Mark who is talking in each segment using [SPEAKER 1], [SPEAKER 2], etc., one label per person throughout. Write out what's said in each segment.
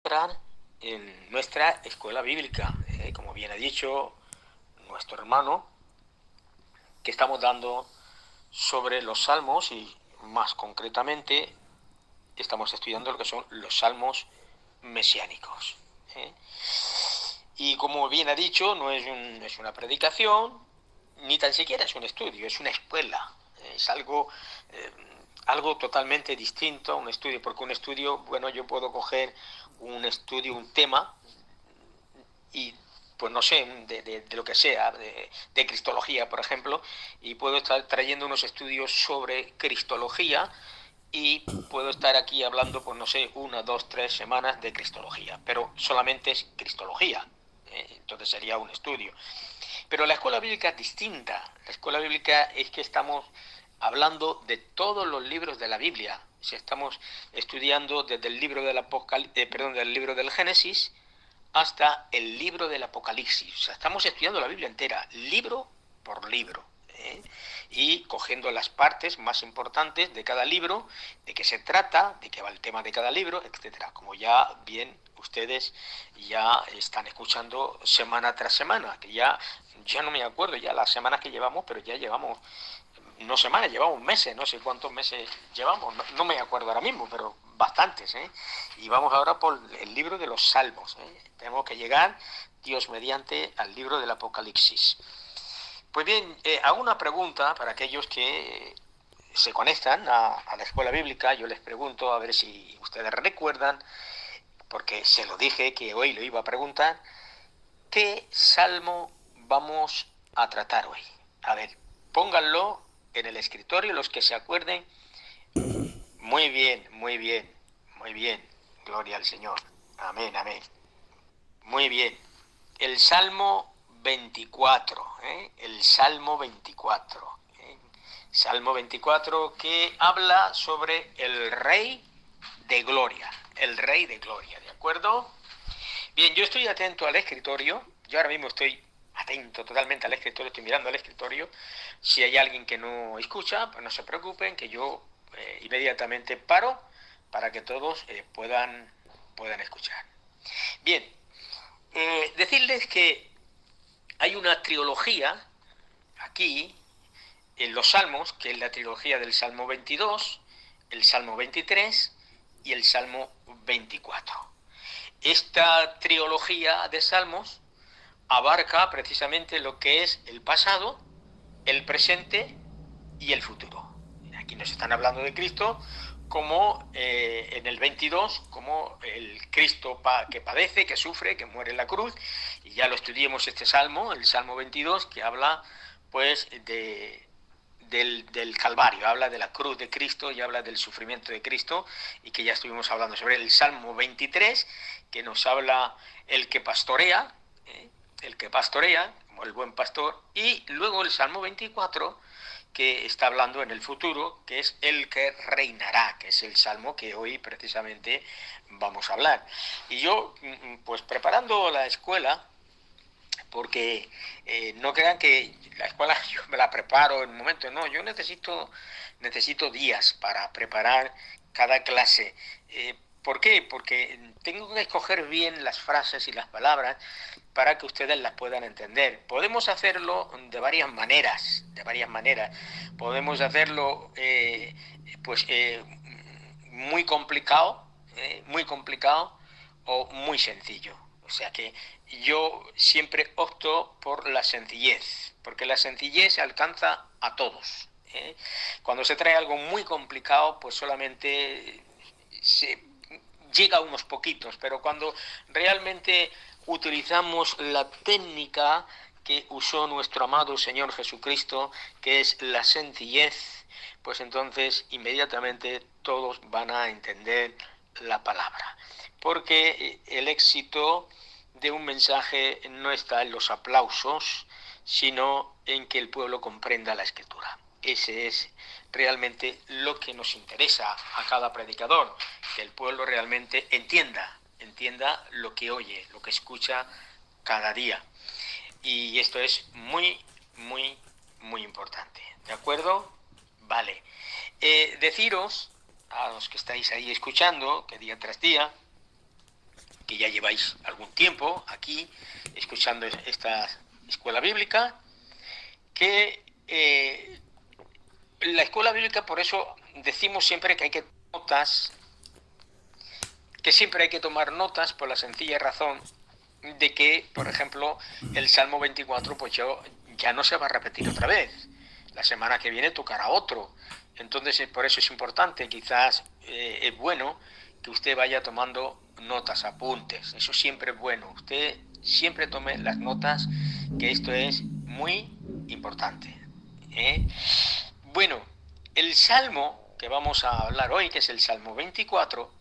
[SPEAKER 1] entrar en nuestra escuela bíblica, como bien ha dicho nuestro hermano, que estamos dando sobre los salmos y más concretamente estamos estudiando lo que son los salmos mesiánicos. ¿eh? Y como bien ha dicho, no es una predicación, ni tan siquiera es un estudio, es una escuela, es eh, algo totalmente distinto a un estudio, porque un estudio, bueno, yo puedo coger un estudio, un tema, y pues no sé, de lo que sea, de cristología, por ejemplo, y puedo estar trayendo unos estudios sobre cristología y puedo estar aquí hablando, pues no sé, 1, 2, 3 semanas de cristología, pero solamente es cristología, entonces sería un estudio. Pero la escuela bíblica es distinta. La escuela bíblica es que estamos hablando de todos los libros de la Biblia. Si estamos estudiando desde el libro del del libro del Génesis hasta el libro del Apocalipsis. O sea, estamos estudiando la Biblia entera, libro por libro. Y cogiendo las partes más importantes de cada libro, de qué se trata, de qué va el tema de cada libro, etcétera. Como ya bien ustedes ya están escuchando semana tras semana, que ya no me acuerdo ya las semanas que llevamos, pero ya llevamos, no semanas, llevamos meses, no sé cuántos meses llevamos, no me acuerdo ahora mismo, pero bastantes, ¿eh? Y vamos ahora por el libro de los Salmos, ¿eh? Tenemos que llegar, Dios mediante, al libro del Apocalipsis. Pues bien, hago una pregunta para aquellos que se conectan a la escuela bíblica. Yo les pregunto, a ver si ustedes recuerdan, porque se lo dije que hoy lo iba a preguntar, ¿qué salmo vamos a tratar hoy? A ver, pónganlo en el escritorio los que se acuerden. Muy bien, muy bien, muy bien. Gloria al Señor. Amén, amén. Muy bien. El Salmo 24, el Salmo 24. Salmo 24 que habla sobre el Rey de Gloria. El Rey de Gloria, ¿de acuerdo? Bien, yo estoy atento al escritorio. Yo ahora mismo estoy atento totalmente al escritorio, estoy mirando al escritorio. Si hay alguien que no escucha, pues no se preocupen, que yo inmediatamente paro para que todos puedan escuchar. Bien, decirles que hay una trilogía aquí en los Salmos, que es la trilogía del Salmo 22, el Salmo 23 y el Salmo 24. Esta trilogía de Salmos abarca precisamente lo que es el pasado, el presente y el futuro. Aquí nos están hablando de Cristo como en el 22, como el Cristo que padece, que sufre, que muere en la cruz, y ya lo estudiamos este salmo, el Salmo 22, que habla pues del Calvario, habla de la cruz de Cristo y habla del sufrimiento de Cristo, y que ya estuvimos hablando sobre el Salmo 23, que nos habla el que pastorea, el que pastorea, como el buen pastor, y luego el Salmo 24, que está hablando en el futuro, que es el que reinará, que es el salmo que hoy precisamente vamos a hablar. Y yo, pues preparando la escuela, porque no crean que la escuela yo me la preparo en un momento, no, yo necesito días para preparar cada clase. ¿Por qué? Porque tengo que escoger bien las frases y las palabras para que ustedes las puedan entender. Podemos hacerlo de varias maneras, de varias maneras. Podemos hacerlo muy complicado o muy sencillo. O sea que yo siempre opto por la sencillez, porque la sencillez alcanza a todos. Cuando se trae algo muy complicado, pues solamente se llega a unos poquitos, pero cuando realmente utilizamos la técnica que usó nuestro amado Señor Jesucristo, que es la sencillez, pues entonces inmediatamente todos van a entender la palabra. Porque el éxito de un mensaje no está en los aplausos, sino en que el pueblo comprenda la escritura. Ese es realmente lo que nos interesa a cada predicador, que el pueblo realmente entienda lo que oye, lo que escucha cada día. Y esto es muy, muy, muy importante. ¿De acuerdo? Vale. Deciros a los que estáis ahí escuchando, que día tras día, que ya lleváis algún tiempo aquí escuchando esta escuela bíblica, que la escuela bíblica, por eso decimos siempre que hay que notas, que siempre hay que tomar notas por la sencilla razón de que, por ejemplo, el Salmo 24, pues ya no se va a repetir otra vez. La semana que viene tocará otro. Entonces, por eso es importante, quizás es bueno que usted vaya tomando notas, apuntes. Eso siempre es bueno. Usted siempre tome las notas, que esto es muy importante. Bueno, el Salmo que vamos a hablar hoy, que es el Salmo 24,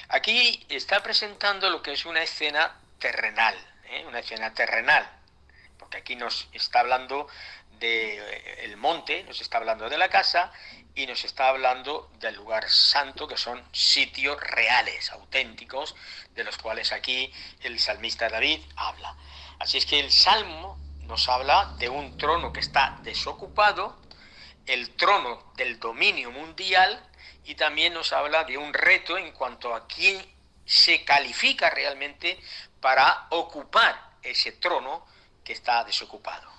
[SPEAKER 1] aquí está presentando lo que es una escena terrenal, una escena terrenal, porque aquí nos está hablando del monte, nos está hablando de la casa y nos está hablando del lugar santo, que son sitios reales, auténticos, de los cuales aquí el salmista David habla. Así es que el Salmo nos habla de un trono que está desocupado, el trono del dominio mundial, y también nos habla de un reto en cuanto a quién se califica realmente para ocupar ese trono que está desocupado.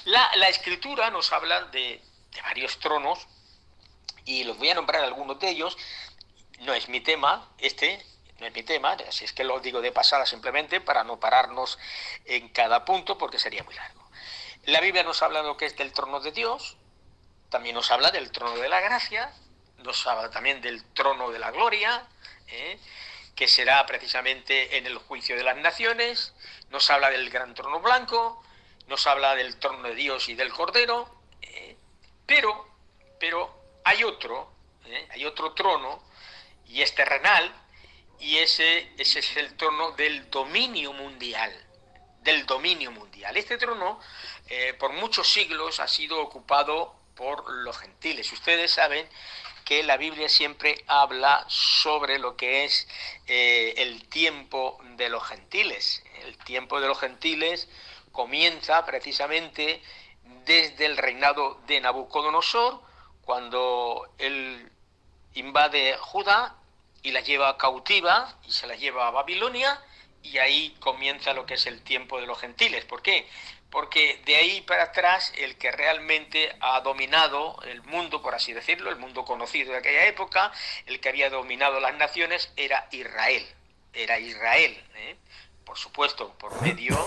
[SPEAKER 1] La escritura nos habla de varios tronos, y los voy a nombrar algunos de ellos. No es mi tema, no es mi tema, así es que lo digo de pasada simplemente para no pararnos en cada punto porque sería muy largo. La Biblia nos habla de lo que es del trono de Dios, también nos habla del trono de la gracia, nos habla también del trono de la gloria, que será precisamente en el juicio de las naciones, nos habla del gran trono blanco, nos habla del trono de Dios y del Cordero, pero hay otro trono, y es terrenal, y ese es el trono del dominio mundial. Este trono, por muchos siglos, ha sido ocupado por los gentiles. Ustedes saben que la Biblia siempre habla sobre lo que es el tiempo de los gentiles. El tiempo de los gentiles comienza precisamente desde el reinado de Nabucodonosor, cuando él invade Judá y la lleva cautiva y se la lleva a Babilonia, y ahí comienza lo que es el tiempo de los gentiles. ¿Por qué? Porque de ahí para atrás el que realmente ha dominado el mundo, por así decirlo, el mundo conocido de aquella época, el que había dominado las naciones era Israel. Por supuesto, por medio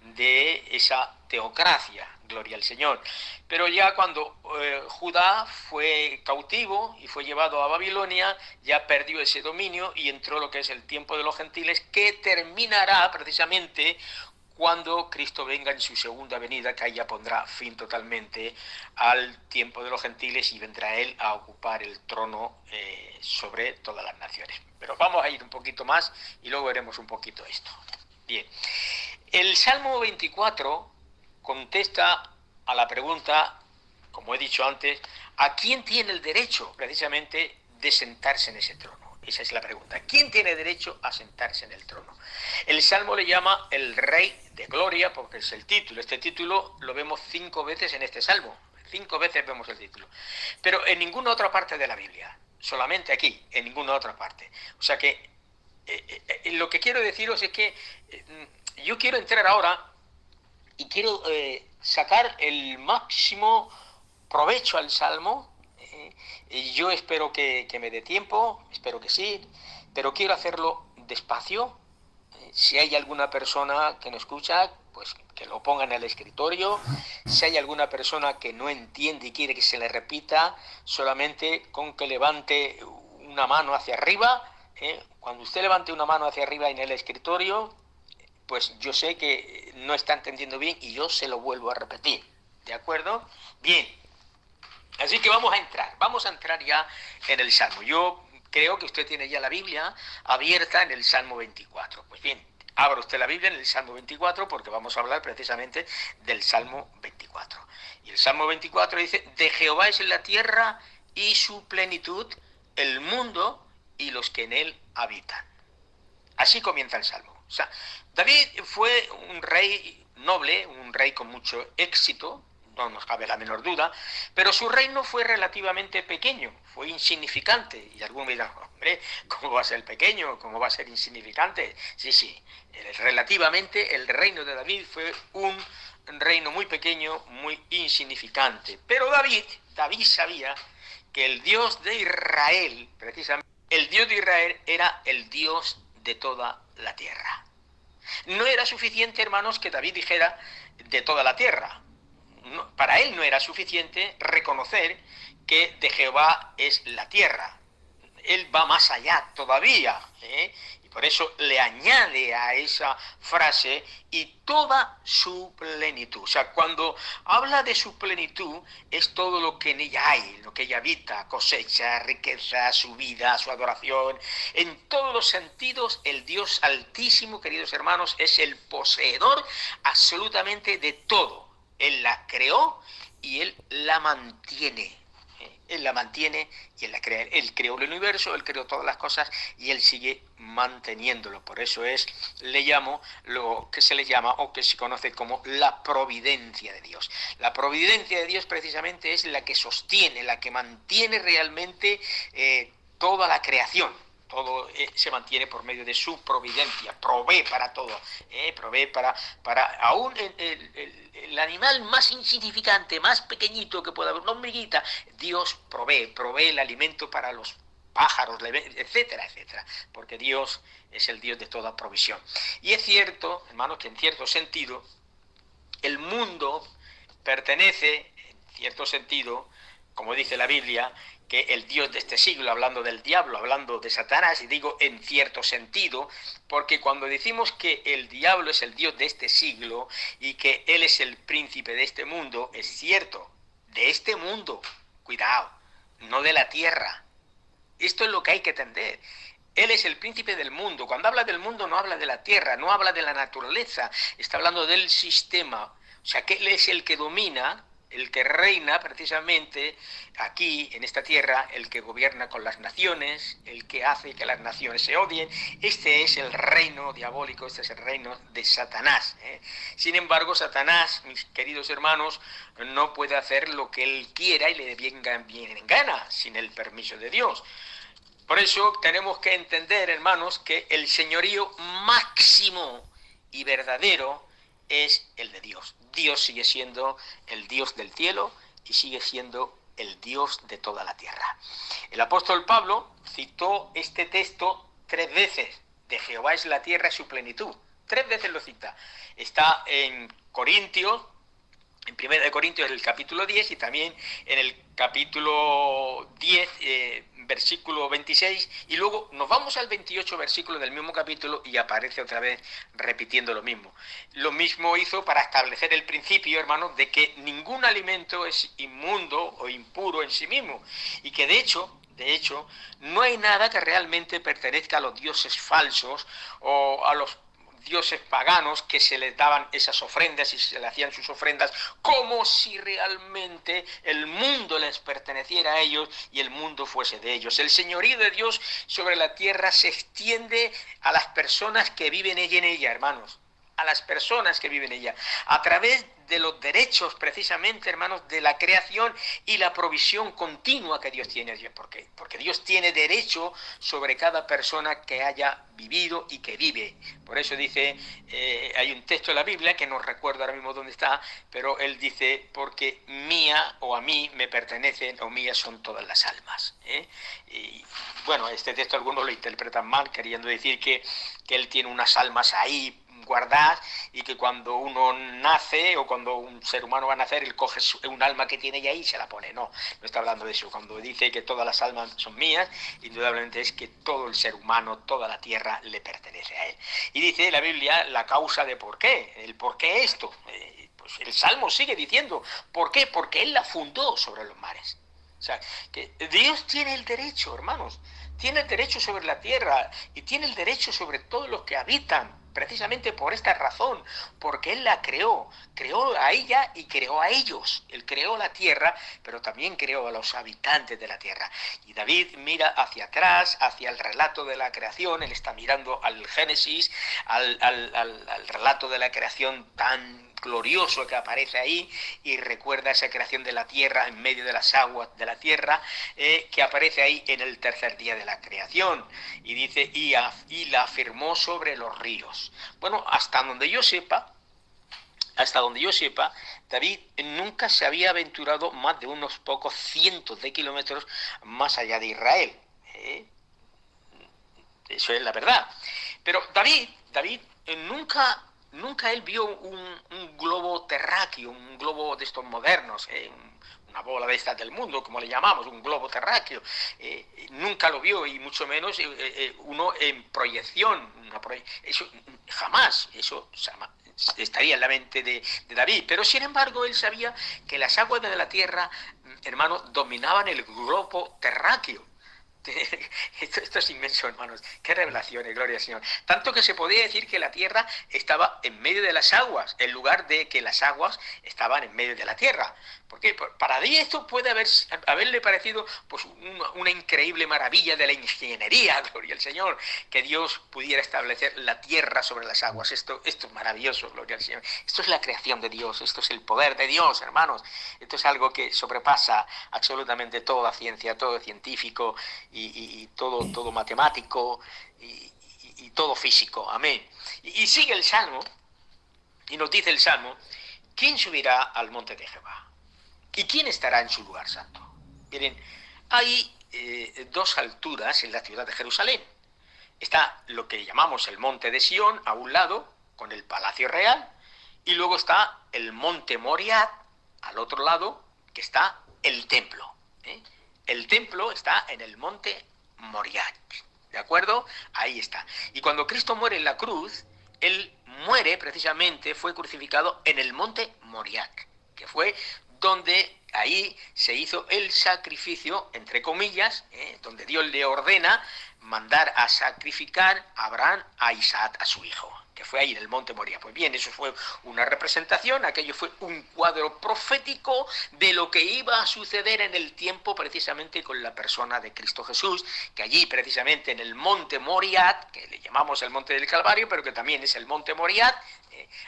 [SPEAKER 1] de esa teocracia, gloria al Señor. Pero ya cuando Judá fue cautivo y fue llevado a Babilonia, ya perdió ese dominio y entró lo que es el tiempo de los gentiles, que terminará precisamente cuando Cristo venga en su segunda venida, que ahí ya pondrá fin totalmente al tiempo de los gentiles y vendrá Él a ocupar el trono sobre todas las naciones. Pero vamos a ir un poquito más y luego veremos un poquito esto. Bien, el Salmo 24 contesta a la pregunta, como he dicho antes, ¿a quién tiene el derecho precisamente de sentarse en ese trono? Esa es la pregunta. ¿Quién tiene derecho a sentarse en el trono? El Salmo le llama el Rey de Gloria, porque es el título. Este título lo vemos 5 veces en este Salmo. 5 veces vemos el título. Pero en ninguna otra parte de la Biblia. Solamente aquí, en ninguna otra parte. O sea que lo que quiero deciros es que yo quiero entrar ahora y quiero sacar el máximo provecho al Salmo. Y yo espero que me dé tiempo, espero que sí, pero quiero hacerlo despacio. Si hay alguna persona que no escucha, pues que lo ponga en el escritorio. Si hay alguna persona que no entiende y quiere que se le repita, solamente con que levante una mano hacia arriba. Cuando usted levante una mano hacia arriba en el escritorio, pues yo sé que no está entendiendo bien y yo se lo vuelvo a repetir. ¿De acuerdo? Bien. Así que vamos a entrar ya en el Salmo. Yo creo que usted tiene ya la Biblia abierta en el Salmo 24. Pues bien, abra usted la Biblia en el Salmo 24 porque vamos a hablar precisamente del Salmo 24. Y el Salmo 24 dice, de Jehová es la tierra y su plenitud, el mundo y los que en él habitan. Así comienza el Salmo. O sea, David fue un rey noble, un rey con mucho éxito, no nos cabe la menor duda, pero su reino fue relativamente pequeño, fue insignificante. Y algunos dirán, hombre, ¿cómo va a ser pequeño? ¿Cómo va a ser insignificante? Sí, sí, relativamente el reino de David fue un reino muy pequeño, muy insignificante. Pero David sabía que el Dios de Israel, precisamente, el Dios de Israel era el Dios de toda la tierra. No era suficiente, hermanos, que David dijera de toda la tierra. No, para él no era suficiente reconocer que de Jehová es la tierra. Él va más allá todavía, y por eso le añade a esa frase y toda su plenitud. O sea, cuando habla de su plenitud es todo lo que en ella hay, lo que ella habita, cosecha, riqueza, su vida, su adoración. En todos los sentidos el Dios Altísimo, queridos hermanos, es el poseedor absolutamente de todo. Él la creó y Él la mantiene. Él la mantiene y Él la crea. Él creó el universo, Él creó todas las cosas y Él sigue manteniéndolo. Por eso le llamo lo que se le llama o que se conoce como la providencia de Dios. La providencia de Dios precisamente es la que sostiene, la que mantiene realmente toda la creación. Todo se mantiene por medio de su providencia, provee para todo, provee para aún el animal más insignificante, más pequeñito que pueda haber, una hormiguita, Dios provee el alimento para los pájaros, etcétera, etcétera, porque Dios es el Dios de toda provisión. Y es cierto, hermanos, que en cierto sentido, el mundo pertenece, en cierto sentido, como dice la Biblia, que el Dios de este siglo, hablando del diablo, hablando de Satanás, y digo en cierto sentido, porque cuando decimos que el diablo es el Dios de este siglo y que él es el príncipe de este mundo, es cierto, de este mundo, cuidado, no de la tierra. Esto es lo que hay que entender. Él es el príncipe del mundo. Cuando habla del mundo no habla de la tierra, no habla de la naturaleza, está hablando del sistema. O sea, que él es el que domina, el que reina precisamente aquí en esta tierra, el que gobierna con las naciones, el que hace que las naciones se odien. Este es el reino diabólico, este es el reino de Satanás. Sin embargo, Satanás, mis queridos hermanos, no puede hacer lo que él quiera y le venga bien en gana, sin el permiso de Dios. Por eso tenemos que entender, hermanos, que el señorío máximo y verdadero es el de Dios. Dios sigue siendo el Dios del cielo y sigue siendo el Dios de toda la tierra. El apóstol Pablo citó este texto 3 veces. De Jehová es la tierra y su plenitud. 3 veces lo cita. Está en Corintios, en 1 Corintios el capítulo 10 y también en el capítulo 10, versículo 26, y luego nos vamos al 28 versículo del mismo capítulo y aparece otra vez repitiendo lo mismo. Lo mismo hizo para establecer el principio, hermanos, de que ningún alimento es inmundo o impuro en sí mismo, y que de hecho, no hay nada que realmente pertenezca a los dioses falsos o a los dioses paganos que se les daban esas ofrendas y se le hacían sus ofrendas como si realmente el mundo les perteneciera a ellos y el mundo fuese de ellos. El señorío de Dios sobre la tierra se extiende a las personas que viven en ella, hermanos, a las personas que viven en ella, a través de los derechos precisamente, hermanos, de la creación y la provisión continua que Dios tiene. Porque Dios tiene derecho sobre cada persona que haya vivido y que vive. Por eso dice, hay un texto en la Biblia, que no recuerdo ahora mismo dónde está, pero él dice, porque mía o a mí me pertenecen o mías son todas las almas. Y bueno, este texto algunos lo interpretan mal, queriendo decir que él tiene unas almas ahí guardadas y que cuando uno nace o cuando un ser humano va a nacer, él coge un alma que tiene ahí y se la pone. No está hablando de eso. Cuando dice que todas las almas son mías, indudablemente es que todo el ser humano, toda la tierra le pertenece a él. Y dice la Biblia la causa de por qué, el por qué esto. Pues el Salmo sigue diciendo, ¿por qué? Porque él la fundó sobre los mares. O sea, que Dios tiene el derecho, hermanos, tiene el derecho sobre la tierra y tiene el derecho sobre todos los que habitan, precisamente por esta razón, porque Él la creó a ella y creó a ellos. Él creó la tierra, pero también creó a los habitantes de la tierra. Y David mira hacia atrás, hacia el relato de la creación, él está mirando al Génesis, al relato de la creación tan glorioso que aparece ahí y recuerda esa creación de la tierra en medio de las aguas de la tierra, que aparece ahí en el tercer día de la creación. Y dice, y la afirmó sobre los ríos. Bueno, hasta donde yo sepa, David nunca se había aventurado más de unos pocos cientos de kilómetros más allá de Israel. Eso es la verdad. Pero David nunca él vio un globo terráqueo, un globo de estos modernos, una bola de estas del mundo, como le llamamos, un globo terráqueo. Nunca lo vio, y mucho menos uno en proyección. Eso jamás, eso estaría en la mente de David. Pero sin embargo él sabía que las aguas de la tierra, hermano, dominaban el globo terráqueo. Esto es inmenso, hermanos. Qué revelaciones, gloria al Señor. Tanto que se podía decir que la tierra estaba en medio de las aguas, en lugar de que las aguas estaban en medio de la tierra. Porque para Dios esto puede haberle parecido pues una increíble maravilla de la ingeniería, gloria al Señor, que Dios pudiera establecer la tierra sobre las aguas. Esto es maravilloso, gloria al Señor. Esto es la creación de Dios, esto es el poder de Dios, hermanos. Esto es algo que sobrepasa absolutamente toda ciencia, todo científico y todo matemático y todo físico. Amén. Y sigue el Salmo, y nos dice el Salmo: ¿quién subirá al monte de Jehová? ¿Y quién estará en su lugar santo? Miren, hay dos alturas en la ciudad de Jerusalén. Está lo que llamamos el monte de Sión, a un lado, con el palacio real, y luego está el monte Moriah, al otro lado, que está el templo. El templo está en el monte Moriah, ¿de acuerdo? Ahí está. Y cuando Cristo muere en la cruz, Él muere precisamente, fue crucificado en el monte Moriah, que fue donde ahí se hizo el sacrificio, entre comillas, donde Dios le ordena mandar a sacrificar a Abraham, a Isaac, a su hijo, que fue ahí en el monte Moriah. Pues bien, eso fue una representación, aquello fue un cuadro profético de lo que iba a suceder en el tiempo, precisamente con la persona de Cristo Jesús, que allí precisamente en el monte Moriah, que le llamamos el monte del Calvario, pero que también es el monte Moriah,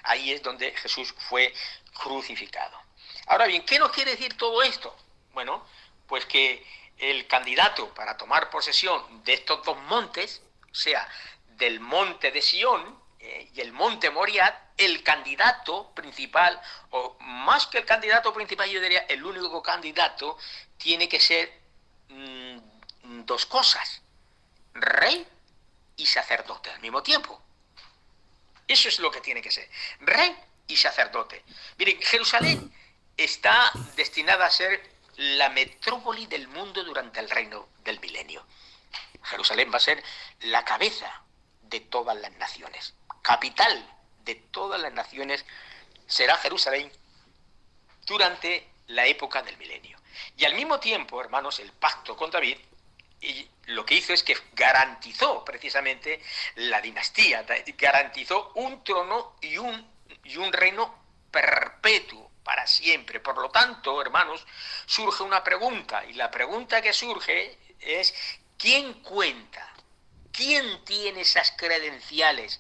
[SPEAKER 1] ahí es donde Jesús fue crucificado. Ahora bien, ¿qué nos quiere decir todo esto? Bueno, pues que el candidato para tomar posesión de estos dos montes, o sea, del monte de Sión y el monte Moriah, el candidato principal, o más que el candidato principal, yo diría el único candidato, tiene que ser dos cosas: rey y sacerdote al mismo tiempo. Eso es lo que tiene que ser, rey y sacerdote. Miren, Jerusalén está destinada a ser la metrópoli del mundo durante el reino del milenio. Jerusalén va a ser la cabeza de todas las naciones, capital de todas las naciones será Jerusalén durante la época del milenio. Y al mismo tiempo, hermanos, el pacto con David, y lo que hizo es que garantizó precisamente la dinastía, garantizó un trono y un reino perpetuo para siempre. Por lo tanto, hermanos, surge una pregunta, y la pregunta que surge es: ¿quién cuenta? ¿Quién tiene esas credenciales?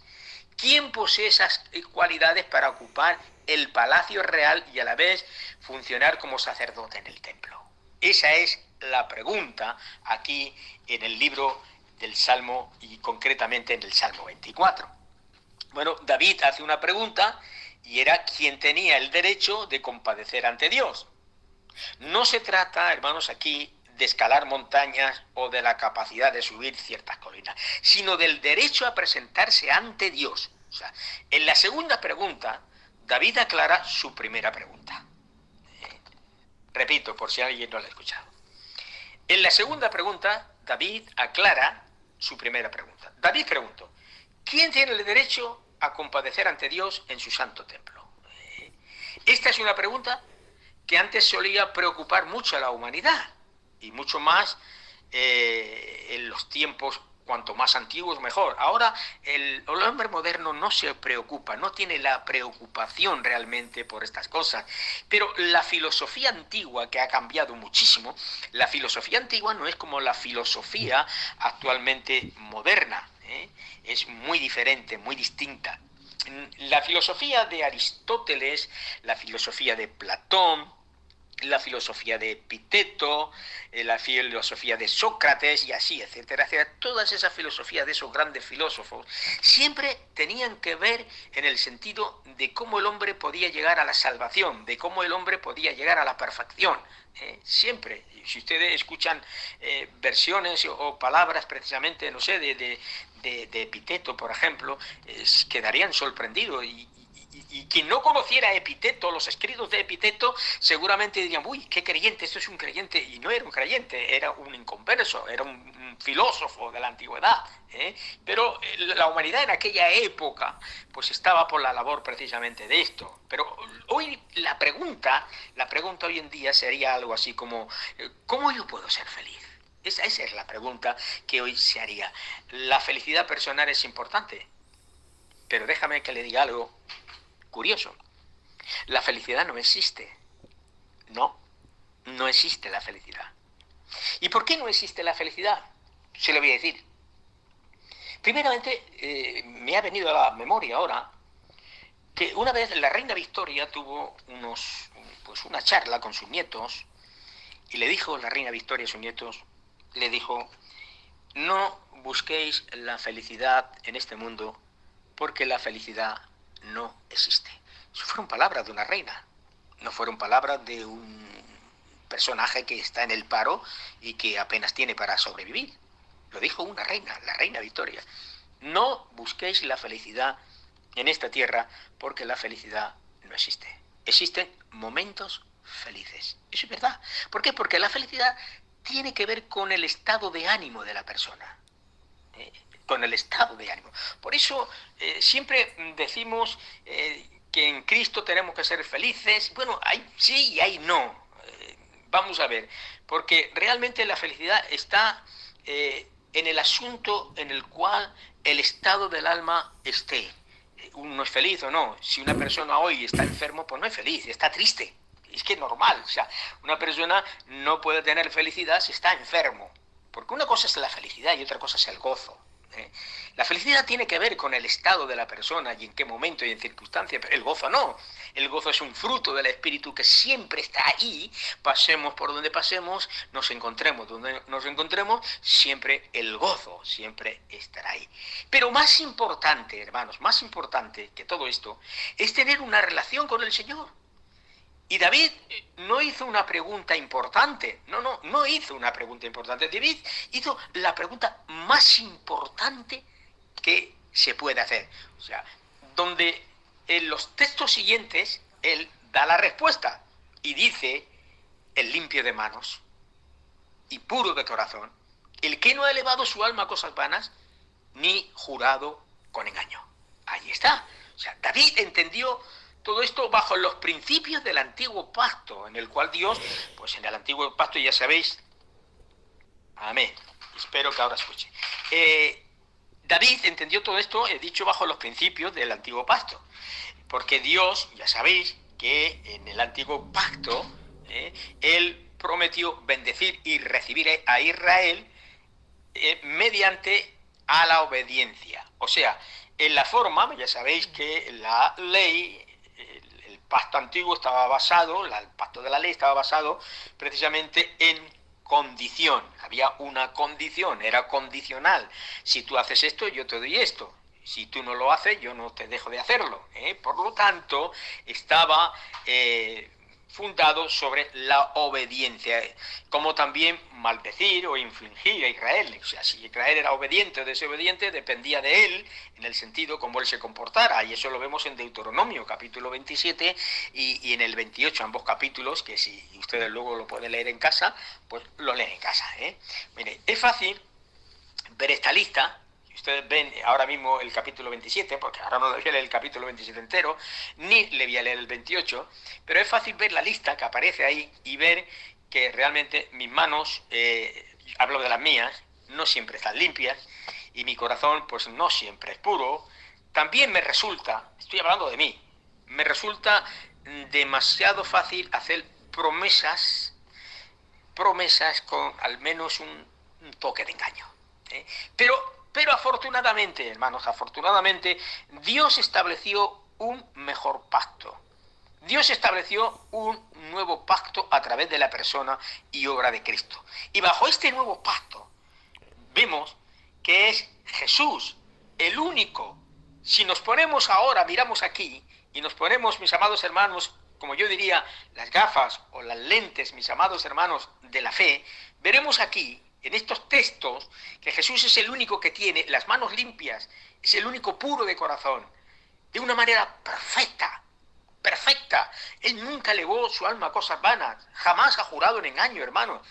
[SPEAKER 1] ¿Quién posee esas cualidades para ocupar el palacio real y a la vez funcionar como sacerdote en el templo? Esa es la pregunta aquí en el libro del Salmo, y concretamente en el Salmo 24. Bueno, David hace una pregunta, y era: ¿quién tenía el derecho de compadecer ante Dios? No se trata, hermanos, aquí de escalar montañas o de la capacidad de subir ciertas colinas, sino del derecho a presentarse ante Dios. O sea, en la segunda pregunta, David aclara su primera pregunta. Repito, por si alguien no la ha escuchado. En la segunda pregunta, David aclara su primera pregunta. David preguntó: ¿quién tiene el derecho a compadecer ante Dios en su santo templo? Esta es una pregunta que antes solía preocupar mucho a la humanidad, y mucho más en los tiempos cuanto más antiguos mejor. Ahora el hombre moderno no se preocupa, no tiene la preocupación realmente por estas cosas. Pero la filosofía antigua, que ha cambiado muchísimo, la filosofía antigua no es como la filosofía actualmente moderna, es muy diferente, muy distinta. La filosofía de Aristóteles, la filosofía de Platón, la filosofía de Epicteto, la filosofía de Sócrates y así, etcétera, etcétera. Todas esas filosofías de esos grandes filósofos siempre tenían que ver en el sentido de cómo el hombre podía llegar a la salvación, de cómo el hombre podía llegar a la perfección. Siempre, si ustedes escuchan versiones o palabras precisamente, no sé, de Epicteto, por ejemplo, quedarían sorprendidos y quien no conociera Epicteto, los escritos de Epicteto, seguramente dirían, uy, qué creyente, esto es un creyente, y no era un creyente, era un inconverso, era un filósofo de la antigüedad, pero la humanidad en aquella época pues estaba por la labor precisamente de esto. Pero hoy la pregunta hoy en día sería algo así como, ¿cómo yo puedo ser feliz? Esa es la pregunta que hoy se haría. La felicidad personal es importante, pero déjame que le diga algo curioso. La felicidad no existe. No existe la felicidad. ¿Y por qué no existe la felicidad? Se lo voy a decir. Primeramente, me ha venido a la memoria ahora que una vez la reina Victoria tuvo una charla con sus nietos y le dijo la reina Victoria a sus nietos, le dijo, no busquéis la felicidad en este mundo porque la felicidad no existe. Eso fueron palabras de una reina, no fueron palabras de un personaje que está en el paro y que apenas tiene para sobrevivir. Lo dijo una reina, la reina Victoria. No busquéis la felicidad en esta tierra porque la felicidad no existe. Existen momentos felices. Eso es verdad. ¿Por qué? Porque la felicidad tiene que ver con el estado de ánimo de la persona. Con el estado de ánimo. Por eso siempre decimos que en Cristo tenemos que ser felices. Bueno, hay sí y hay no. Vamos a ver, porque realmente la felicidad está en el asunto en el cual el estado del alma esté. Uno es feliz o no. Si una persona hoy está enfermo, pues no es feliz, está triste. Es que es normal. O sea, una persona no puede tener felicidad si está enfermo. Porque una cosa es la felicidad y otra cosa es el gozo. La felicidad tiene que ver con el estado de la persona y en qué momento y en circunstancia, pero el gozo no. El gozo es un fruto del espíritu que siempre está ahí, pasemos por donde pasemos, nos encontremos donde nos encontremos, siempre el gozo siempre estará ahí. Pero más importante, hermanos, más importante que todo esto, es tener una relación con el Señor. Y David no hizo una pregunta importante, no hizo una pregunta importante. David hizo la pregunta más importante que se puede hacer. O sea, donde en los textos siguientes él da la respuesta y dice, el limpio de manos y puro de corazón, el que no ha elevado su alma a cosas vanas, ni jurado con engaño. Ahí está. O sea, David entendió todo esto bajo los principios del antiguo pacto, en el cual Dios, pues en el antiguo pacto ya sabéis, amén, espero que ahora escuche. David entendió todo esto, he dicho, bajo los principios del antiguo pacto, porque Dios, ya sabéis, que en el antiguo pacto, él prometió bendecir y recibir a Israel mediante a la obediencia. O sea, en la forma, ya sabéis que la ley, el pacto antiguo estaba basado, el pacto de la ley estaba basado precisamente en condición. Había una condición, era condicional. Si tú haces esto, yo te doy esto. Si tú no lo haces, yo no te dejo de hacerlo. Por lo tanto, estaba fundado sobre la obediencia, como también maldecir o infligir a Israel. O sea, si Israel era obediente o desobediente, dependía de él, en el sentido como él se comportara, y eso lo vemos en Deuteronomio, capítulo 27, y en el 28, ambos capítulos, que si ustedes luego lo pueden leer en casa, pues lo leen en casa. Mire, es fácil ver esta lista. Ustedes ven ahora mismo el capítulo 27, porque ahora no le voy a leer el capítulo 27 entero, ni le voy a leer el 28, pero es fácil ver la lista que aparece ahí y ver que realmente mis manos, hablo de las mías, no siempre están limpias, y mi corazón pues no siempre es puro. También me resulta, estoy hablando de mí, me resulta demasiado fácil hacer promesas con al menos un toque de engaño. Pero Pero afortunadamente, hermanos, afortunadamente, Dios estableció un mejor pacto. Dios estableció un nuevo pacto a través de la persona y obra de Cristo. Y bajo este nuevo pacto vemos que es Jesús el único. Si nos ponemos ahora, miramos aquí, y nos ponemos, mis amados hermanos, como yo diría, las gafas o las lentes, mis amados hermanos, de la fe, veremos aquí, en estos textos, que Jesús es el único que tiene las manos limpias, es el único puro de corazón, de una manera perfecta, perfecta. Él nunca elevó su alma a cosas vanas, jamás ha jurado en engaño, hermanos.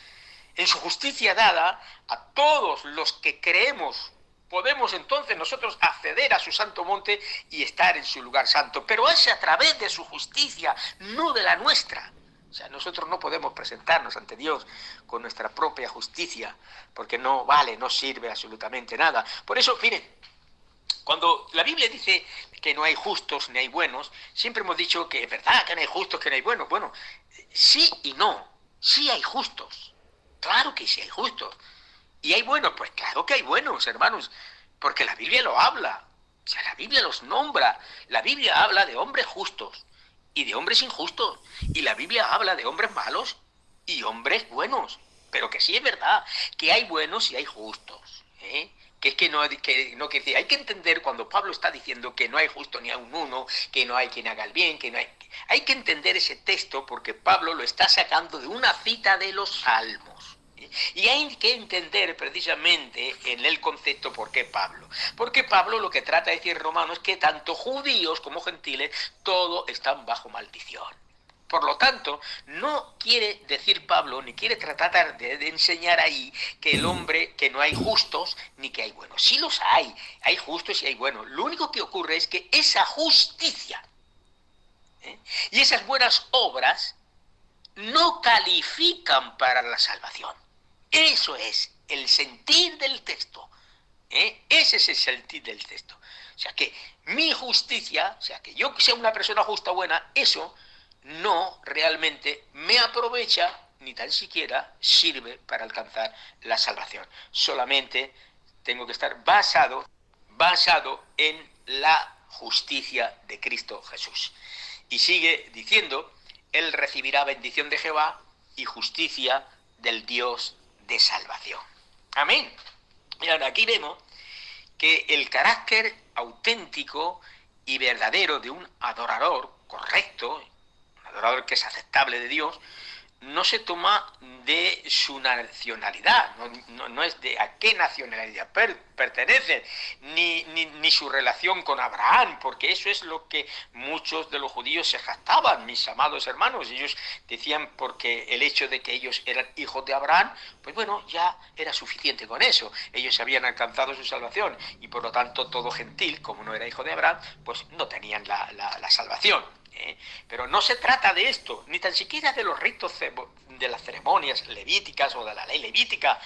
[SPEAKER 1] En su justicia dada, a todos los que creemos, podemos entonces nosotros acceder a su santo monte y estar en su lugar santo. Pero es a través de su justicia, no de la nuestra. O sea, nosotros no podemos presentarnos ante Dios con nuestra propia justicia, porque no vale, no sirve absolutamente nada. Por eso, miren, cuando la Biblia dice que no hay justos ni hay buenos, siempre hemos dicho que es verdad que no hay justos, que no hay buenos. Bueno, sí y no. Sí hay justos. Claro que sí hay justos. ¿Y hay buenos? Pues claro que hay buenos, hermanos, porque la Biblia lo habla. O sea, la Biblia los nombra. La Biblia habla de hombres justos y de hombres injustos. Y la Biblia habla de hombres malos y hombres buenos. Pero que sí es verdad que hay buenos y hay justos, ¿eh? Que es que no quiere decir, hay que entender cuando Pablo está diciendo que no hay justo ni a un uno, que no hay quien haga el bien, que no hay... Hay que entender ese texto porque Pablo lo está sacando de una cita de los Salmos. Y hay que entender precisamente en el concepto por qué Pablo. Porque Pablo lo que trata de decir en Romanos es que tanto judíos como gentiles, todos están bajo maldición. Por lo tanto, no quiere decir Pablo, ni quiere tratar de enseñar ahí que el hombre, que no hay justos ni que hay buenos. Sí los hay justos y hay buenos. Lo único que ocurre es que esa justicia y esas buenas obras no califican para la salvación. Eso es el sentir del texto. Ese es el sentir del texto. O sea que mi justicia, o sea que yo sea una persona justa o buena, eso no realmente me aprovecha ni tan siquiera sirve para alcanzar la salvación. Solamente tengo que estar basado en la justicia de Cristo Jesús. Y sigue diciendo, él recibirá bendición de Jehová y justicia del Dios de salvación. Amén. Mirad, aquí vemos que el carácter auténtico y verdadero de un adorador correcto, un adorador que es aceptable de Dios, no se toma de su nacionalidad, no es de a qué nacionalidad pertenece, ni su relación con Abraham, porque eso es lo que muchos de los judíos se jactaban, mis amados hermanos. Ellos decían porque el hecho de que ellos eran hijos de Abraham, pues bueno, ya era suficiente con eso. Ellos habían alcanzado su salvación y por lo tanto todo gentil, como no era hijo de Abraham, pues no tenían la salvación. Pero no se trata de esto, ni tan siquiera de los ritos de las ceremonias levíticas o de la ley levítica,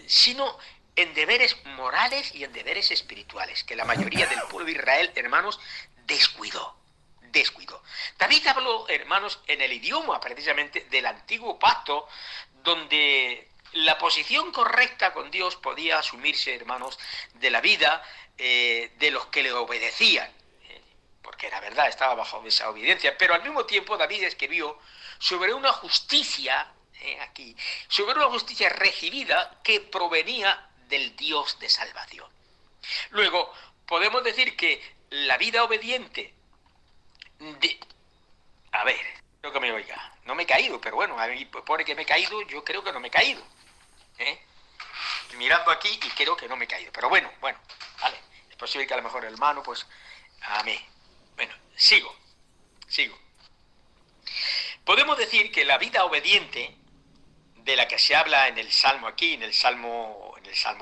[SPEAKER 1] sino en deberes morales y en deberes espirituales, que la mayoría del pueblo de Israel, hermanos, descuidó. David habló, hermanos, en el idioma precisamente del antiguo pacto, donde la posición correcta con Dios podía asumirse, hermanos, de la vida de los que le obedecían. Porque era verdad, estaba bajo esa obediencia, pero al mismo tiempo David escribió sobre una justicia, sobre una justicia recibida que provenía del Dios de salvación. Luego, podemos decir que la vida obediente a ver, creo que me oiga, no me he caído, pero bueno, a mí pone que me he caído, yo creo que no me he caído. Mirando aquí y creo que no me he caído, pero bueno, vale, es posible que a lo mejor el hermano, pues, amén. Bueno, sigo. Podemos decir que la vida obediente, de la que se habla en el Salmo aquí, en el Salmo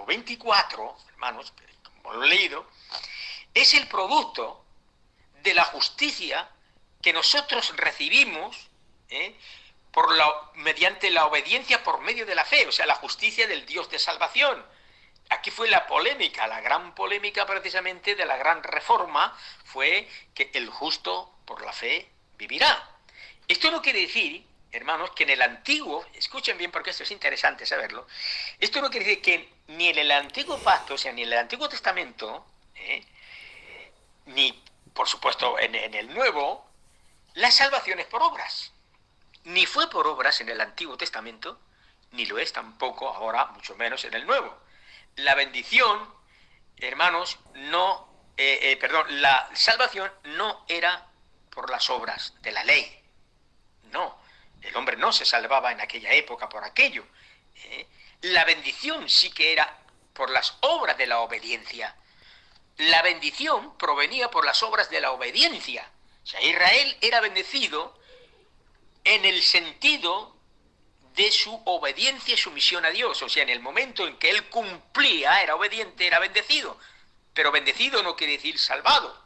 [SPEAKER 1] 24, hermanos, como lo he leído, es el producto de la justicia que nosotros recibimos mediante la obediencia por medio de la fe, o sea, la justicia del Dios de salvación. Aquí fue la polémica, la gran polémica precisamente de la gran reforma fue que el justo por la fe vivirá. Esto no quiere decir, hermanos, que en el Antiguo, escuchen bien porque esto es interesante saberlo, esto no quiere decir que ni en el Antiguo Pacto, o sea, ni en el Antiguo Testamento, ni, por supuesto, en el Nuevo, la salvación es por obras. Ni fue por obras en el Antiguo Testamento, ni lo es tampoco ahora, mucho menos en el Nuevo. La bendición, hermanos, la salvación no era por las obras de la ley. No, el hombre no se salvaba en aquella época por aquello. La bendición sí que era por las obras de la obediencia. La bendición provenía por las obras de la obediencia. O sea, Israel era bendecido en el sentido de su obediencia y sumisión a Dios. O sea, en el momento en que él cumplía, era obediente, era bendecido. Pero bendecido no quiere decir salvado.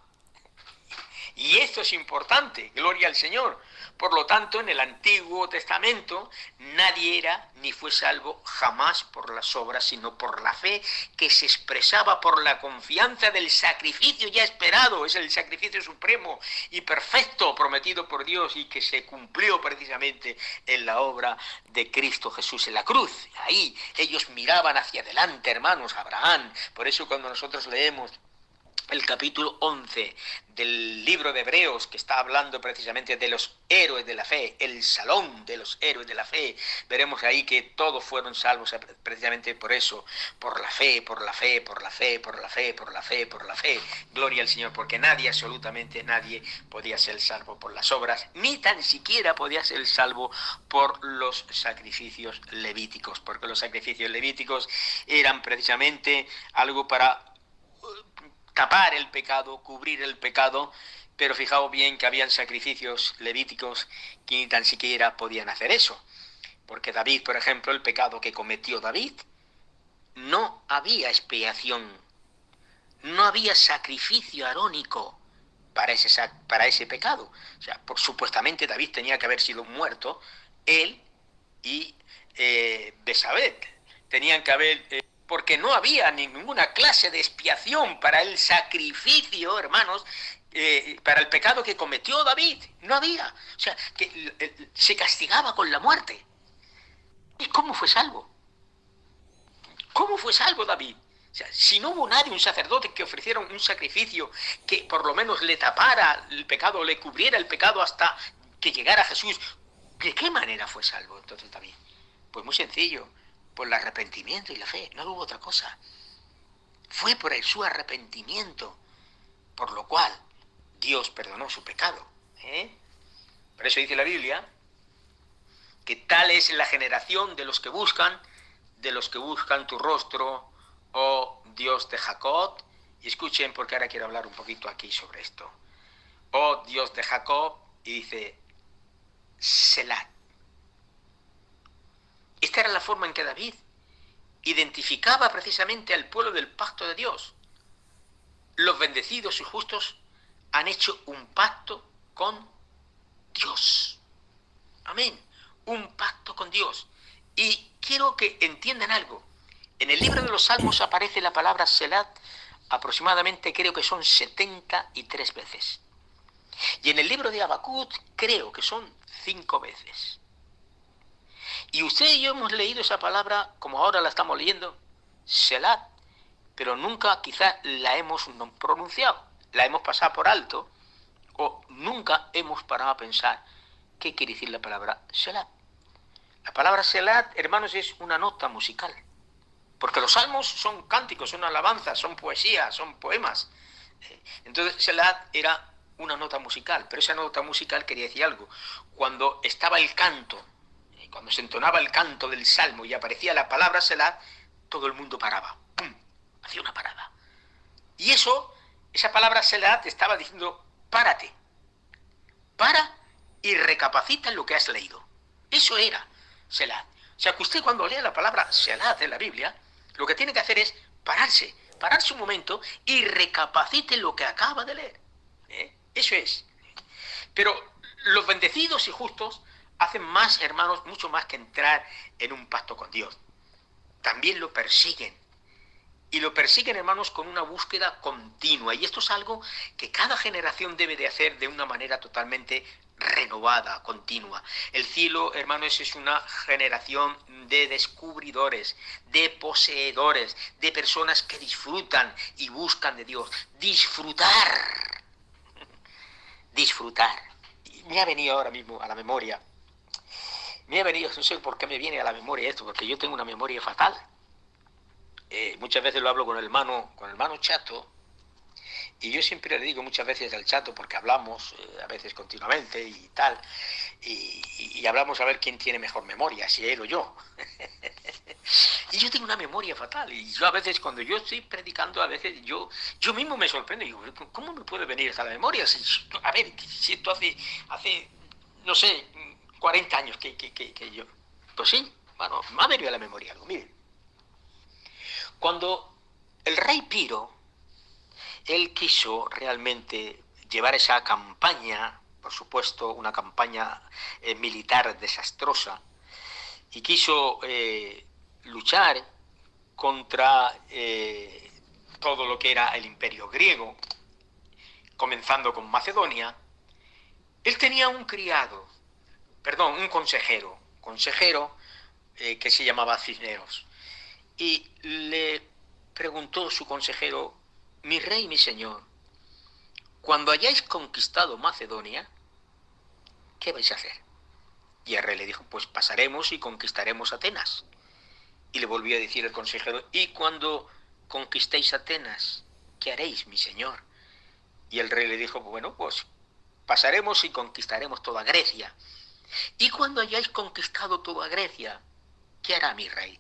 [SPEAKER 1] Y esto es importante, gloria al Señor. Por lo tanto, en el Antiguo Testamento nadie era ni fue salvo jamás por las obras, sino por la fe que se expresaba por la confianza del sacrificio ya esperado. Es el sacrificio supremo y perfecto prometido por Dios y que se cumplió precisamente en la obra de Cristo Jesús en la cruz. Ahí ellos miraban hacia adelante, hermanos, Abraham. Por eso cuando nosotros leemos el capítulo 11 del libro de Hebreos, que está hablando precisamente de los héroes de la fe, el salón de los héroes de la fe, veremos ahí que todos fueron salvos precisamente por eso, por la fe, por la fe, por la fe, por la fe, por la fe, por la fe. Gloria al Señor, porque nadie, absolutamente nadie, podía ser salvo por las obras, ni tan siquiera podía ser salvo por los sacrificios levíticos, porque los sacrificios levíticos eran precisamente algo para tapar el pecado, cubrir el pecado, pero fijaos bien que habían sacrificios levíticos que ni tan siquiera podían hacer eso. Porque David, por ejemplo, el pecado que cometió David, no había expiación, no había sacrificio arónico para ese pecado. O sea, supuestamente David tenía que haber sido muerto, él y Betsabé. Tenían que haber... porque no había ninguna clase de expiación para el sacrificio, hermanos, para el pecado que cometió David. No había. O sea, que se castigaba con la muerte. ¿Y cómo fue salvo? ¿Cómo fue salvo David? O sea, si no hubo nadie, un sacerdote que ofreciera un sacrificio que por lo menos le tapara el pecado, le cubriera el pecado hasta que llegara Jesús, ¿de qué manera fue salvo entonces David? Pues muy sencillo. Por el arrepentimiento y la fe, no hubo otra cosa. Fue por su arrepentimiento, por lo cual Dios perdonó su pecado. Por eso dice la Biblia que tal es la generación de los que buscan tu rostro, oh Dios de Jacob. Y escuchen, porque ahora quiero hablar un poquito aquí sobre esto. Oh Dios de Jacob, y dice, Selah. Esta era la forma en que David identificaba precisamente al pueblo del pacto de Dios. Los bendecidos y justos han hecho un pacto con Dios. Amén. Un pacto con Dios. Y quiero que entiendan algo. En el libro de los Salmos aparece la palabra Selah aproximadamente, creo que son 73 veces. Y en el libro de Habacuc creo que son 5 veces. Y usted y yo hemos leído esa palabra como ahora la estamos leyendo, Selah, pero nunca quizás la hemos pronunciado, la hemos pasado por alto o nunca hemos parado a pensar qué quiere decir la palabra Selah. La palabra Selah, hermanos, es una nota musical, porque los salmos son cánticos, son alabanzas, son poesías, son poemas. Entonces Selah era una nota musical, pero esa nota musical quería decir algo. Cuando estaba el canto, cuando se entonaba el canto del salmo y aparecía la palabra Selah, todo el mundo paraba. ¡Pum! Hacía una parada. Y esa palabra Selah te estaba diciendo, párate. Para y recapacita en lo que has leído. Eso era Selah. O sea, que usted cuando lea la palabra Selah de la Biblia, lo que tiene que hacer es pararse un momento y recapacite lo que acaba de leer. Eso es. Pero los bendecidos y justos hacen más, hermanos, mucho más que entrar en un pacto con Dios. También lo persiguen. Y lo persiguen, hermanos, con una búsqueda continua. Y esto es algo que cada generación debe de hacer de una manera totalmente renovada, continua. El cielo, hermanos, es una generación de descubridores, de poseedores, de personas que disfrutan y buscan de Dios. Disfrutar. Disfrutar. Y me ha venido ahora mismo a la memoria. Me ha venido, no sé por qué me viene a la memoria esto, porque yo tengo una memoria fatal. Muchas veces lo hablo con el hermano Chato, y yo siempre le digo muchas veces al Chato, porque hablamos a veces continuamente y tal, y hablamos a ver quién tiene mejor memoria, si él o yo. Y yo tengo una memoria fatal, y yo a veces cuando yo estoy predicando, a veces yo mismo me sorprendo, y digo, ¿cómo me puede venir esta memoria? A ver, si esto hace, no sé, 40 años que yo... Pues sí, bueno, me ha venido a la memoria algo, miren. Cuando el rey Piro, él quiso realmente llevar esa campaña, por supuesto, una campaña militar desastrosa, y quiso luchar contra todo lo que era el imperio griego, comenzando con Macedonia. Él tenía un criado, perdón, un consejero que se llamaba Cisneros. Y le preguntó su consejero: mi rey, mi señor, cuando hayáis conquistado Macedonia, ¿qué vais a hacer? Y el rey le dijo: pues pasaremos y conquistaremos Atenas. Y le volvió a decir el consejero: y cuando conquistéis Atenas, ¿qué haréis, mi señor? Y el rey le dijo: bueno, pues pasaremos y conquistaremos toda Grecia. Y cuando hayáis conquistado toda Grecia, ¿qué hará mi rey?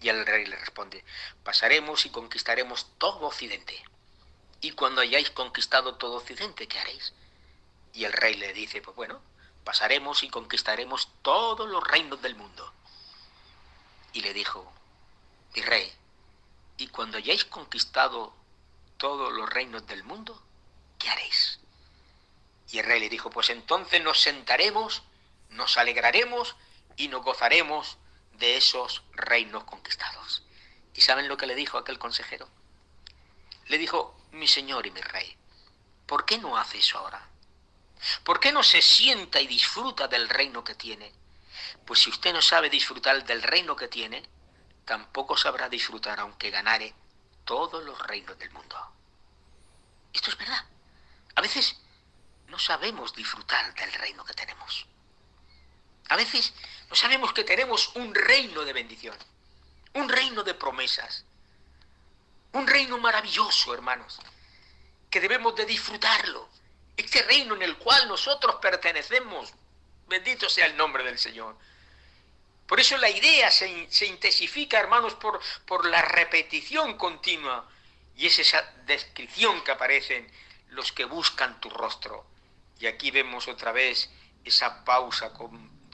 [SPEAKER 1] Y el rey le responde: pasaremos y conquistaremos todo Occidente. Y cuando hayáis conquistado todo Occidente, ¿qué haréis? Y el rey le dice: pues bueno, pasaremos y conquistaremos todos los reinos del mundo. Y le dijo: mi rey, y cuando hayáis conquistado todos los reinos del mundo, ¿qué haréis? Y el rey le dijo: pues entonces nos sentaremos, nos alegraremos y nos gozaremos de esos reinos conquistados. ¿Y saben lo que le dijo aquel consejero? Le dijo: mi señor y mi rey, ¿por qué no hace eso ahora? ¿Por qué no se sienta y disfruta del reino que tiene? Pues si usted no sabe disfrutar del reino que tiene, tampoco sabrá disfrutar aunque ganare todos los reinos del mundo. Esto es verdad. A veces no sabemos disfrutar del reino que tenemos. A veces no sabemos que tenemos un reino de bendición, un reino de promesas, un reino maravilloso, hermanos, que debemos de disfrutarlo. Este reino en el cual nosotros pertenecemos. Bendito sea el nombre del Señor. Por eso la idea se intensifica, hermanos, por la repetición continua. Y es esa descripción que aparecen los que buscan tu rostro. Y aquí vemos otra vez esa pausa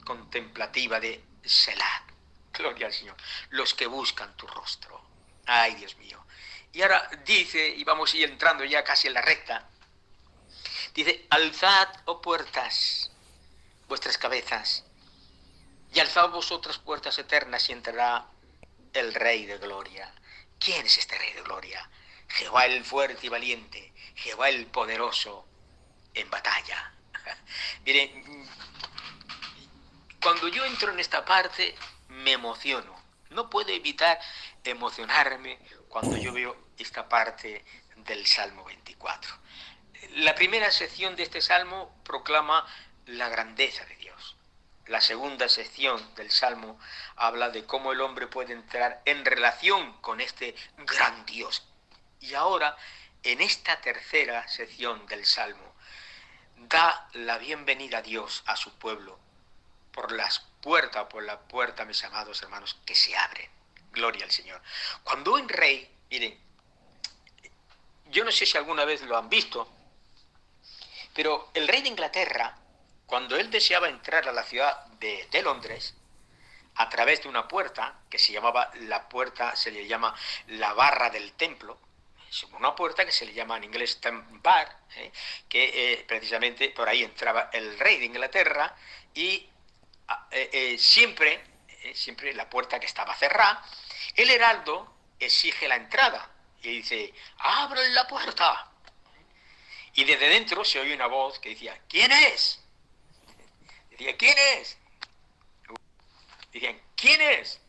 [SPEAKER 1] contemplativa de Selah. Gloria al Señor. Los que buscan tu rostro. Ay, Dios mío. Y ahora dice, y vamos a ir entrando ya casi en la recta, dice: alzad, oh puertas, vuestras cabezas, y alzad vosotras puertas eternas, y entrará el Rey de Gloria. ¿Quién es este Rey de Gloria? Jehová el fuerte y valiente, Jehová el poderoso en batalla. Miren, cuando yo entro en esta parte me emociono. No puedo evitar emocionarme cuando yo veo esta parte del Salmo 24. La primera sección de este salmo proclama la grandeza de Dios. La segunda sección del salmo habla de cómo el hombre puede entrar en relación con este gran Dios. Y ahora, en esta tercera sección del salmo, da la bienvenida a Dios a su pueblo por la puerta, mis amados hermanos, que se abren. Gloria al Señor. Cuando un rey, miren, yo no sé si alguna vez lo han visto, pero el rey de Inglaterra, cuando él deseaba entrar a la ciudad de Londres, a través de una puerta, que se llamaba la puerta, se le llama la barra del templo, es una puerta que se le llama en inglés Temple Bar, que precisamente por ahí entraba el rey de Inglaterra, y siempre la puerta que estaba cerrada, el heraldo exige la entrada y dice, ¡abran la puerta! Y desde dentro se oye una voz que decía, ¿quién es? Decía, ¿quién es? Decían, ¿quién es?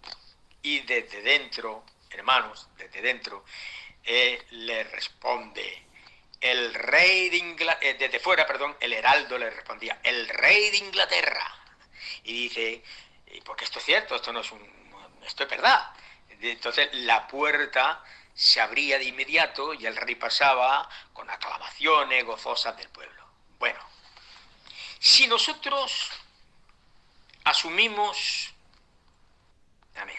[SPEAKER 1] Y desde dentro, hermanos, desde dentro, le responde, el rey de Inglaterra, desde fuera, perdón, el heraldo le respondía, el rey de Inglaterra. Y dice, porque esto es cierto, esto no es esto es verdad. Entonces la puerta se abría de inmediato y el rey pasaba con aclamaciones gozosas del pueblo. Bueno, si nosotros asumimos, amén,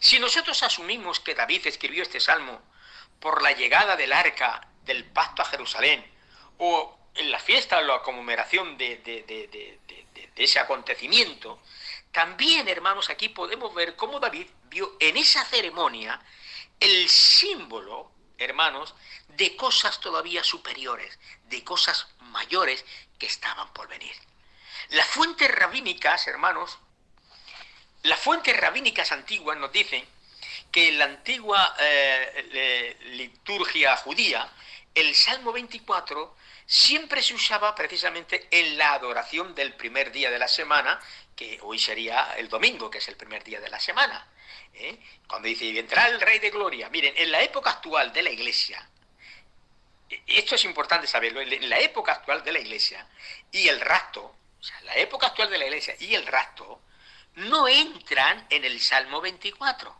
[SPEAKER 1] si nosotros asumimos que David escribió este salmo por la llegada del arca del pacto a Jerusalén, o en la fiesta o la conmemoración de ese acontecimiento, también, hermanos, aquí podemos ver cómo David vio en esa ceremonia el símbolo, hermanos, de cosas todavía superiores, de cosas mayores que estaban por venir. Las fuentes rabínicas, hermanos, las fuentes rabínicas antiguas nos dicen que en la antigua liturgia judía, el Salmo 24 siempre se usaba precisamente en la adoración del primer día de la semana, que hoy sería el domingo, que es el primer día de la semana. Cuando dice, vendrá el Rey de Gloria. Miren, en la época actual de la Iglesia, esto es importante saberlo, en la época actual de la Iglesia y el rapto, o sea, la época actual de la Iglesia y el rapto, no entran en el Salmo 24.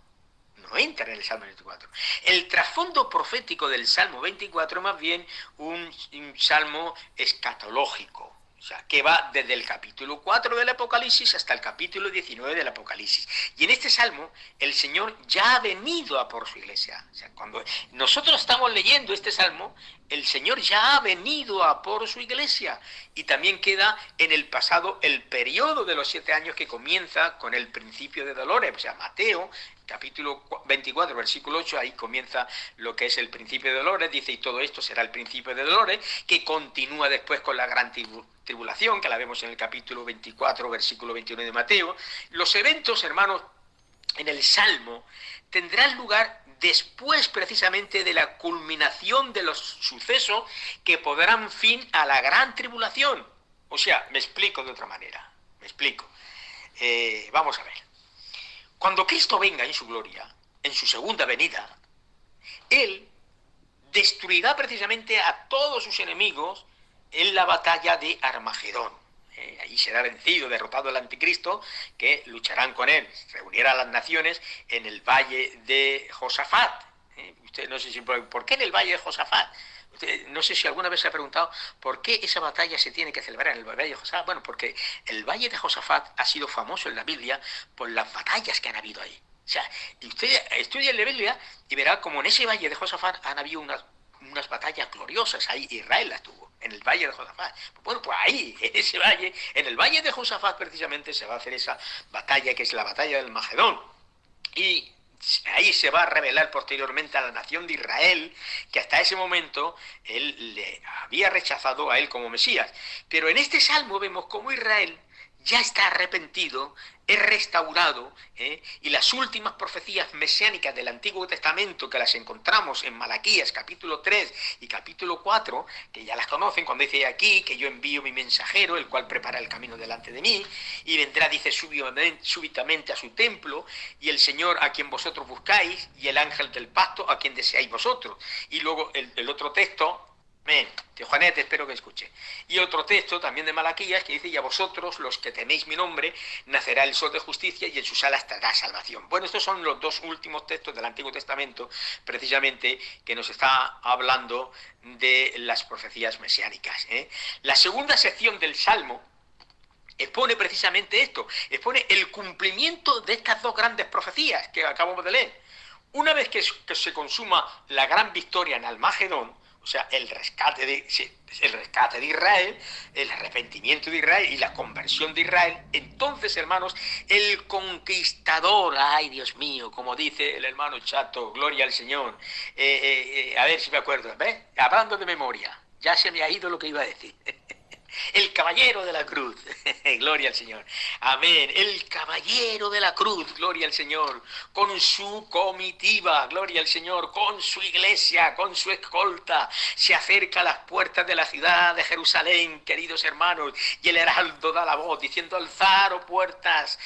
[SPEAKER 1] No entra en el Salmo 24. El trasfondo profético del Salmo 24 es más bien un salmo escatológico, o sea, que va desde el capítulo 4 del Apocalipsis hasta el capítulo 19 del Apocalipsis. Y en este salmo el Señor ya ha venido a por su iglesia. O sea, cuando nosotros estamos leyendo este salmo, el Señor ya ha venido a por su iglesia. Y también queda en el pasado el periodo de los 7 años que comienza con el principio de dolores. O sea, Mateo, capítulo 24, versículo 8, ahí comienza lo que es el principio de dolores. Dice, y todo esto será el principio de dolores, que continúa después con la gran tribulación, que la vemos en el capítulo 24, versículo 21 de Mateo. Los eventos, hermanos, en el Salmo tendrán lugar después precisamente de la culminación de los sucesos que pondrán fin a la gran tribulación. O sea, me explico de otra manera, me explico. Vamos a ver. Cuando Cristo venga en su gloria, en su segunda venida, Él destruirá precisamente a todos sus enemigos en la batalla de Armagedón. Ahí será vencido, derrotado el anticristo, que lucharán con él. Reunirá a las naciones en el valle de Josafat. Usted no sé si por qué en el valle de Josafat. Usted, no sé si alguna vez se ha preguntado por qué esa batalla se tiene que celebrar en el valle de Josafat. Bueno, porque el valle de Josafat ha sido famoso en la Biblia por las batallas que han habido ahí. O sea, y usted estudia en la Biblia y verá como en ese valle de Josafat han habido unas batallas gloriosas. Ahí Israel las tuvo, en el valle de Josafat. Bueno, pues ahí, en ese valle, en el valle de Josafat precisamente se va a hacer esa batalla que es la batalla del Magedón. Y ahí se va a revelar posteriormente a la nación de Israel, que hasta ese momento él le había rechazado a él como Mesías. Pero en este salmo vemos cómo Israel ya está arrepentido, es restaurado, y las últimas profecías mesiánicas del Antiguo Testamento, que las encontramos en Malaquías capítulo 3 y capítulo 4, que ya las conocen, cuando dice aquí que yo envío mi mensajero, el cual prepara el camino delante de mí, y vendrá, dice, súbitamente a su templo, y el Señor a quien vosotros buscáis, y el ángel del pacto a quien deseáis vosotros. Y luego el otro texto, de Juanet, espero que escuche. Y otro texto también de Malaquías que dice, y a vosotros, los que teméis mi nombre, nacerá el sol de justicia y en sus alas traerá salvación. Bueno, estos son los dos últimos textos del Antiguo Testamento, precisamente, que nos está hablando de las profecías mesiánicas. La segunda sección del Salmo expone precisamente esto, expone el cumplimiento de estas dos grandes profecías que acabamos de leer. Una vez que se consuma la gran victoria en Almagedón, o sea, el rescate de Israel, el arrepentimiento de Israel y la conversión de Israel, entonces, hermanos, el conquistador, ay Dios mío, como dice el hermano Chato, gloria al Señor, a ver si me acuerdo, ¿ves? Hablando de memoria, ya se me ha ido lo que iba a decir. El caballero de la cruz. Gloria al Señor. Amén. El caballero de la cruz. Gloria al Señor. Con su comitiva. Gloria al Señor. Con su iglesia. Con su escolta. Se acerca a las puertas de la ciudad de Jerusalén, queridos hermanos. Y el heraldo da la voz diciendo: alzad, oh puertas.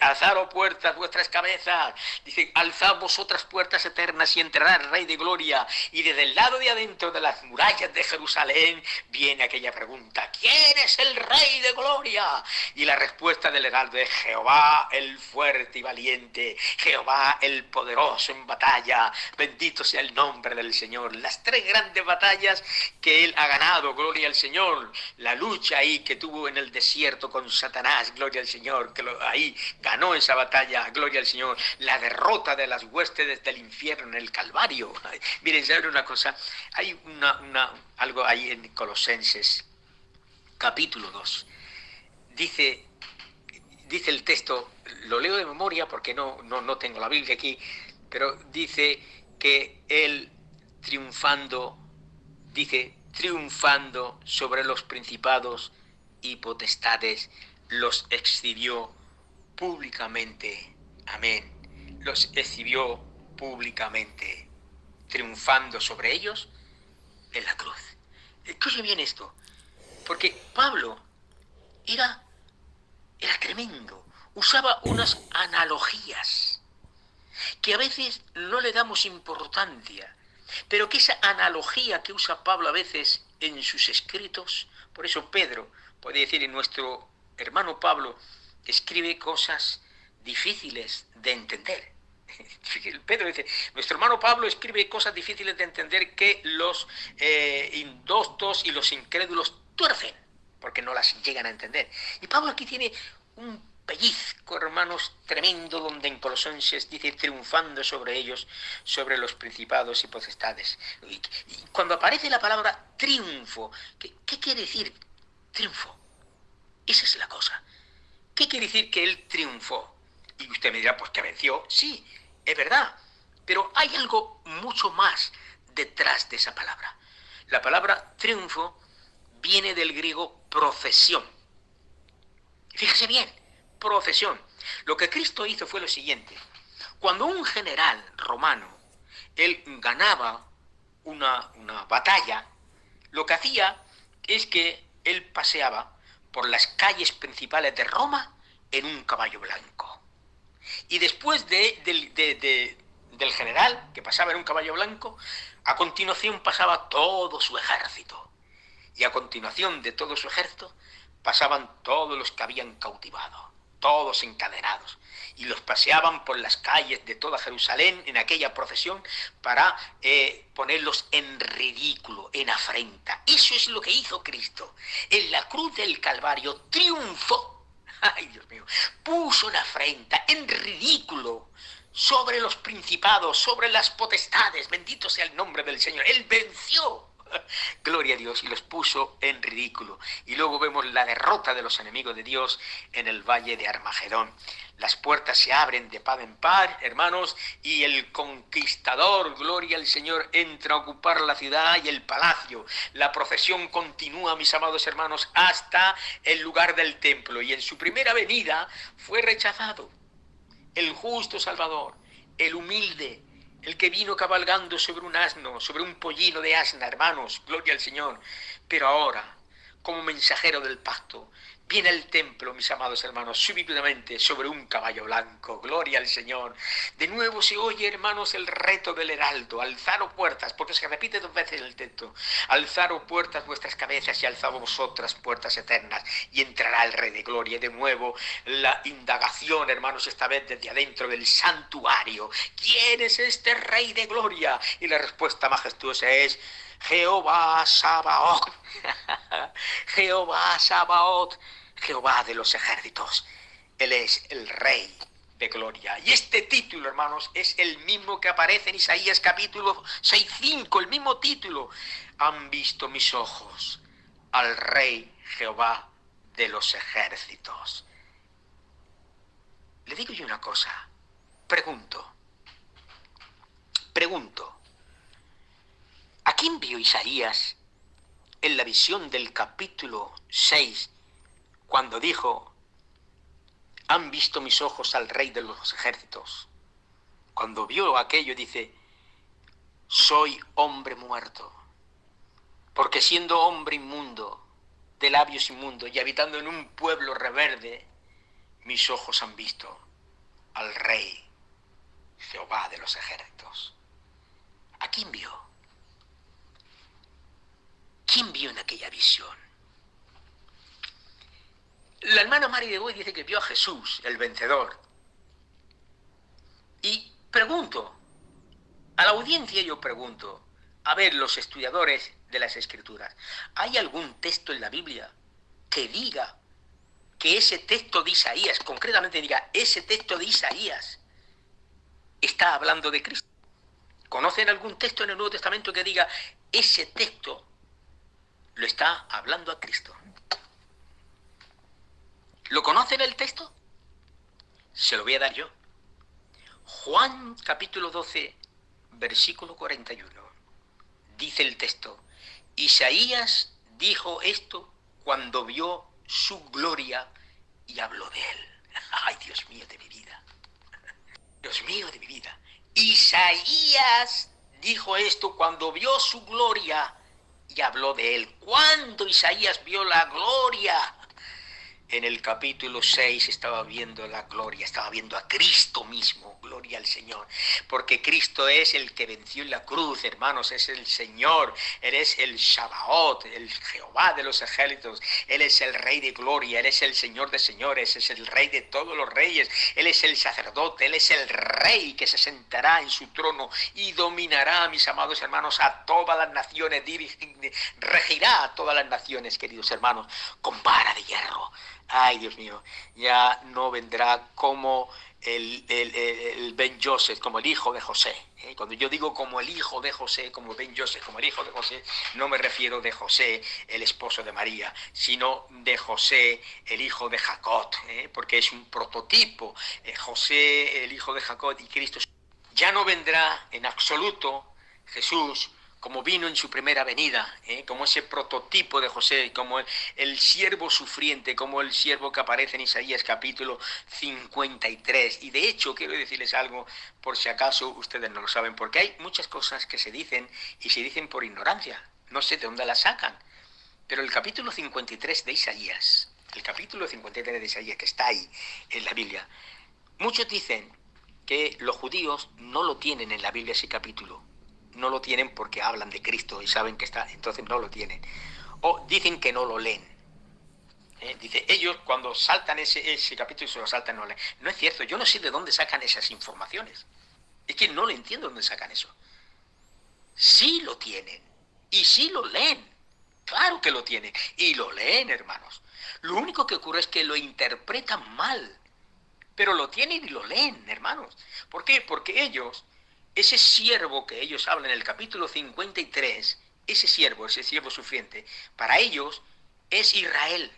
[SPEAKER 1] Alzad, oh puertas, vuestras cabezas. Dice: alzad vosotras puertas eternas y entrará el Rey de Gloria. Y desde el lado de adentro de las murallas de Jerusalén viene aquella pregunta: ¿quién es el Rey de Gloria? Y la respuesta del heraldo es: Jehová el fuerte y valiente, Jehová el poderoso en batalla, bendito sea el nombre del Señor. Las tres grandes batallas que él ha ganado, gloria al Señor. La lucha ahí que tuvo en el desierto con Satanás, gloria al Señor, que ahí ganó esa batalla, gloria al Señor. La derrota de las huestes del infierno en el Calvario. Miren, ¿saben una cosa? Hay algo ahí en Colosenses capítulo 2. Dice el texto, lo leo de memoria porque no tengo la Biblia aquí, pero dice que él triunfando sobre los principados y potestades, los exhibió públicamente. Amén. Los exhibió públicamente, triunfando sobre ellos en la cruz. Escuchen bien esto, porque Pablo era tremendo, usaba unas analogías que a veces no le damos importancia, pero que esa analogía que usa Pablo a veces en sus escritos, por eso Pedro, puede decir, en nuestro hermano Pablo, escribe cosas difíciles de entender. Pedro dice, nuestro hermano Pablo escribe cosas difíciles de entender que los indoctos y los incrédulos tuercen, porque no las llegan a entender. Y Pablo aquí tiene un pellizco, hermanos, tremendo, donde en Colosenses dice: triunfando sobre ellos, sobre los principados y potestades. Y cuando aparece la palabra triunfo, ¿qué quiere decir triunfo? Esa es la cosa. ¿Qué quiere decir que él triunfó? Y usted me dirá, pues que venció. Sí, es verdad, pero hay algo mucho más detrás de esa palabra. La palabra triunfo viene del griego profesión. Fíjese bien, profesión. Lo que Cristo hizo fue lo siguiente: cuando un general romano, él ganaba una batalla, lo que hacía es que él paseaba por las calles principales de Roma en un caballo blanco. Y después del general, que pasaba en un caballo blanco, a continuación pasaba todo su ejército. Y a continuación de todo su ejército pasaban todos los que habían cautivado, todos encadenados, y los paseaban por las calles de toda Jerusalén en aquella procesión para ponerlos en ridículo, en afrenta. Eso es lo que hizo Cristo. En la cruz del Calvario triunfó. Ay, Dios mío, puso en afrenta, en ridículo, sobre los principados, sobre las potestades, bendito sea el nombre del Señor. Él venció, gloria a Dios, y los puso en ridículo. Y luego vemos la derrota de los enemigos de Dios en el valle de Armagedón. Las puertas se abren de par en par, hermanos, y el conquistador, gloria al Señor, entra a ocupar la ciudad y el palacio. La procesión continúa, mis amados hermanos, hasta el lugar del templo, y en su primera venida fue rechazado el justo Salvador, el humilde, el que vino cabalgando sobre un asno, sobre un pollino de asna, hermanos, gloria al Señor. Pero ahora, como mensajero del pacto, viene al templo, mis amados hermanos, súbitamente sobre un caballo blanco, gloria al Señor. De nuevo se oye, hermanos, el reto del heraldo: alzaros puertas, porque se repite dos veces el texto: alzaros puertas vuestras cabezas y alzad vosotras puertas eternas, y entrará el Rey de Gloria. Y de nuevo la indagación, hermanos, esta vez desde adentro del santuario: ¿quién es este Rey de Gloria? Y la respuesta majestuosa es: Jehová Sabaoth. Jehová Sabaoth, Jehová de los ejércitos. Él es el Rey de Gloria. Y este título, hermanos, es el mismo que aparece en Isaías capítulo 6:5, el mismo título: han visto mis ojos al Rey Jehová de los ejércitos. Le digo yo una cosa, pregunto, ¿a quién vio Isaías en la visión del capítulo 6, cuando dijo, han visto mis ojos al Rey de los ejércitos. Cuando vio aquello dice, soy hombre muerto, porque siendo hombre inmundo, de labios inmundos y habitando en un pueblo reverde, mis ojos han visto al Rey, Jehová de los ejércitos. ¿A quién vio? ¿Quién vio en aquella visión? La hermana Mari de Goy dice que vio a Jesús, el vencedor. Y pregunto, a la audiencia yo pregunto, a ver, los estudiadores de las Escrituras, ¿hay algún texto en la Biblia que diga que ese texto de Isaías, concretamente diga, ese texto de Isaías está hablando de Cristo? ¿Conocen algún texto en el Nuevo Testamento que diga, ese texto lo está hablando a Cristo? ¿Lo conocen el texto? Se lo voy a dar yo. Juan capítulo 12, versículo 41. Dice el texto, Isaías dijo esto cuando vio su gloria y habló de él. Ay, Dios mío de mi vida. Dios mío de mi vida. Isaías dijo esto cuando vio su gloria y habló de él. ¿Cuándo Isaías vio la gloria? En el capítulo 6 estaba viendo la gloria, estaba viendo a Cristo mismo, gloria al Señor, porque Cristo es el que venció en la cruz, hermanos, es el Señor, Él es el Shabaoth, el Jehová de los ejércitos, Él es el Rey de gloria, Él es el Señor de señores, es el Rey de todos los reyes, Él es el sacerdote, Él es el Rey que se sentará en su trono y dominará, mis amados hermanos, a todas las naciones, regirá a todas las naciones, queridos hermanos, con vara de hierro. Ay, Dios mío, ya no vendrá como el Ben Joseph, como el hijo de José. Cuando yo digo como el hijo de José, como Ben Joseph, como el hijo de José, no me refiero de José, el esposo de María, sino de José, el hijo de Jacob, porque es un prototipo. José, el hijo de Jacob, y Cristo. Ya no vendrá en absoluto Jesús como vino en su primera venida, como ese prototipo de José, como el siervo sufriente, como el siervo que aparece en Isaías capítulo 53. Y de hecho, quiero decirles algo, por si acaso ustedes no lo saben, porque hay muchas cosas que se dicen y se dicen por ignorancia. No sé de dónde las sacan, pero el capítulo 53 de Isaías, el capítulo 53 de Isaías que está ahí en la Biblia, muchos dicen que los judíos no lo tienen en la Biblia ese capítulo. No lo tienen porque hablan de Cristo y saben que está, entonces no lo tienen. O dicen que no lo leen. Dice, ellos cuando saltan ese capítulo y se lo saltan, no lo leen. No es cierto, yo no sé de dónde sacan esas informaciones. Es que no le entiendo dónde sacan eso. Sí lo tienen y sí lo leen. Claro que lo tienen y lo leen, hermanos. Lo único que ocurre es que lo interpretan mal. Pero lo tienen y lo leen, hermanos. ¿Por qué? Porque ellos... Ese siervo que ellos hablan en el capítulo 53, ese siervo sufriente, para ellos es Israel.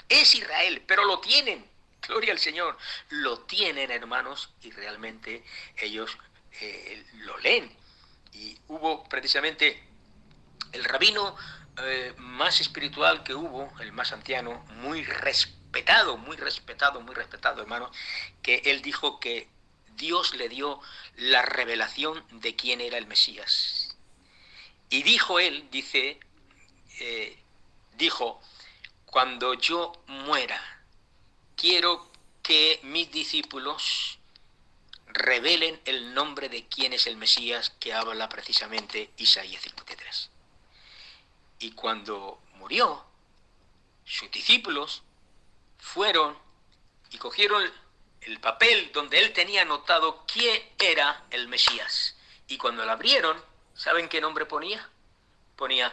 [SPEAKER 1] Es Israel, pero lo tienen. Gloria al Señor. Lo tienen, hermanos, y realmente ellos lo leen. Y hubo precisamente el rabino más espiritual que hubo, el más anciano, muy respetado, hermanos, que él dijo que Dios le dio la revelación de quién era el Mesías. Y dijo él, dijo, cuando yo muera, quiero que mis discípulos revelen el nombre de quién es el Mesías que habla precisamente Isaías 53. Y cuando murió, sus discípulos fueron y cogieron el papel donde él tenía anotado quién era el Mesías. Y cuando lo abrieron, ¿saben qué nombre ponía? Ponía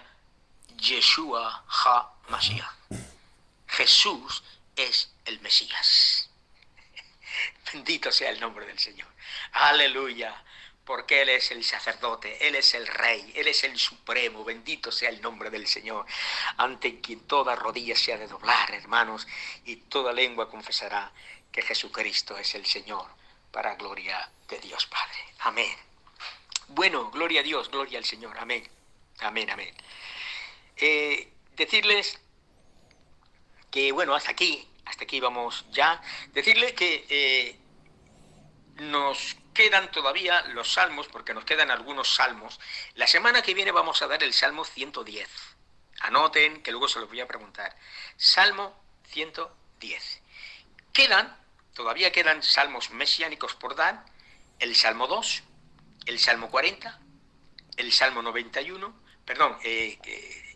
[SPEAKER 1] Yeshua HaMashiach. Jesús es el Mesías. Bendito sea el nombre del Señor. Aleluya. Porque Él es el sacerdote, Él es el Rey, Él es el Supremo. Bendito sea el nombre del Señor. Ante quien toda rodilla se ha de doblar, hermanos, y toda lengua confesará que Jesucristo es el Señor, para gloria de Dios Padre. Amén. Bueno, gloria a Dios, gloria al Señor. Amén. Amén, amén. Decirles que, bueno, hasta aquí vamos ya. Decirles que nos quedan todavía los salmos, porque nos quedan algunos salmos. La semana que viene vamos a dar el Salmo 110. Anoten, que luego se los voy a preguntar. Salmo 110. Todavía quedan salmos mesiánicos por dar. El Salmo 2, el Salmo 40, el Salmo 91,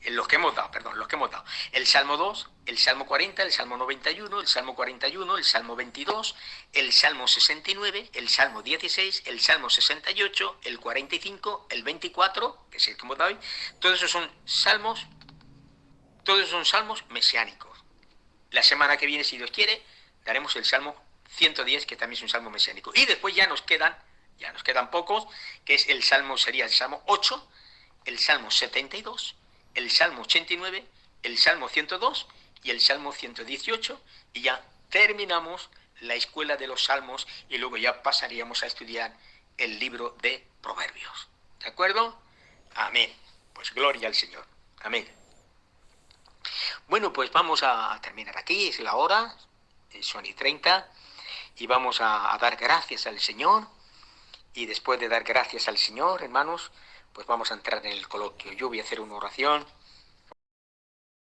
[SPEAKER 1] los que hemos dado. El Salmo 2, el Salmo 40, el Salmo 91, el Salmo 41, el Salmo 22, el Salmo 69, el Salmo 16, el Salmo 68, el 45, el 24, que es el que hemos dado hoy. Todos esos son salmos mesiánicos. La semana que viene, si Dios quiere, daremos el Salmo 110, que también es un salmo mesiánico. Y después ya nos quedan pocos, que es sería el Salmo 8, el Salmo 72, el Salmo 89, el Salmo 102 y el Salmo 118, y ya terminamos la escuela de los salmos y luego ya pasaríamos a estudiar el libro de Proverbios. ¿De acuerdo? Amén. Pues gloria al Señor. Amén. Bueno, pues vamos a terminar aquí, es la hora, son y 30, y vamos a dar gracias al Señor. Y después de dar gracias al Señor, hermanos, pues vamos a entrar en el coloquio. Yo voy a hacer una oración